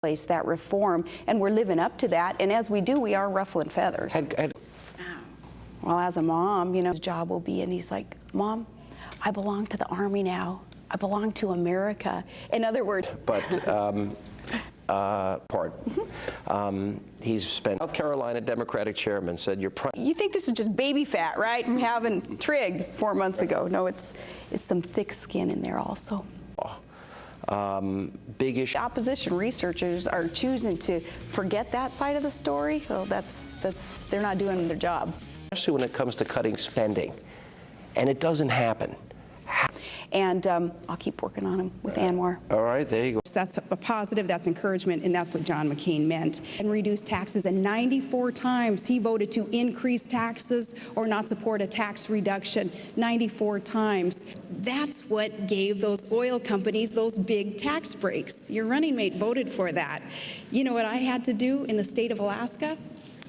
place that reform, and we're living up to that. And as we do, we are ruffling feathers. Well, as a mom, you know, his job will be, and he's like, Mom, I belong to the Army now. I belong to America. In other words. But, he's spent, South Carolina Democratic chairman said you think this is just baby fat, right? From having Trig 4 months ago. No, it's some thick skin in there also. Big issue. Opposition researchers are choosing to forget that side of the story. Well, they're not doing their job. Especially when it comes to cutting spending, and it doesn't happen. And I'll keep working on him with Anwar. All right, there you go. That's a positive, that's encouragement, and that's what John McCain meant. And reduce taxes, and 94 times he voted to increase taxes or not support a tax reduction. 94 times. That's what gave those oil companies those big tax breaks. Your running mate voted for that. You know what I had to do in the state of Alaska?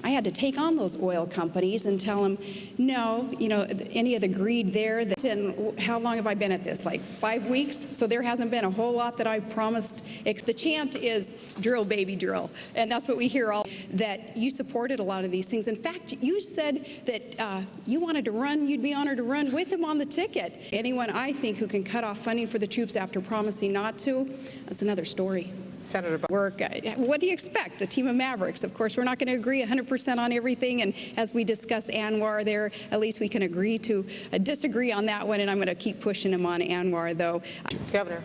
I had to take on those oil companies and tell them, no, you know, any of the greed there. And how long have I been at this? Like 5 weeks? So there hasn't been a whole lot that I've promised. The chant is drill, baby, drill. And that's what we hear all, that you supported a lot of these things. In fact, you said that you wanted to run, you'd be honored to run with him on the ticket. Anyone, I think, who can cut off funding for the troops after promising not to, that's another story. Senator work. What do you expect? A team of mavericks. Of course, we're not going to agree 100% on everything, and as we discuss Anwar there, at least we can agree to disagree on that one, and I'm going to keep pushing him on Anwar, though. Governor.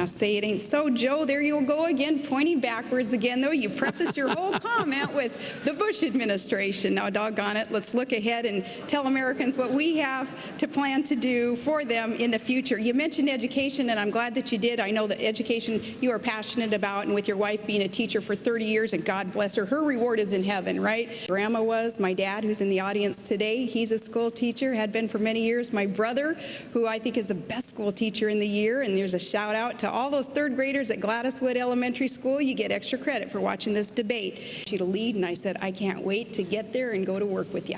Say it ain't so, Joe. There you go again, pointing backwards again, though. You prefaced your whole comment with the Bush administration. Now, doggone it, let's look ahead and tell Americans what we have to plan to do for them in the future. You mentioned education, and I'm glad that you did. I know that education you are passionate about, and with your wife being a teacher for 30 years, and God bless her, her reward is in heaven, right? Grandma was. My dad, who's in the audience today, he's a school teacher, had been for many years. My brother, who I think is the best school teacher in the year, and there's a shout out to all those third graders at Gladyswood Elementary School. You get extra credit for watching this debate. She to lead, and I said, I can't wait to get there and go to work with you.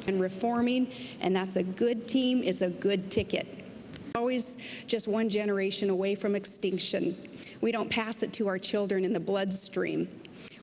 And reforming, and that's a good team. It's a good ticket. It's always just one generation away from extinction. We don't pass it to our children in the bloodstream.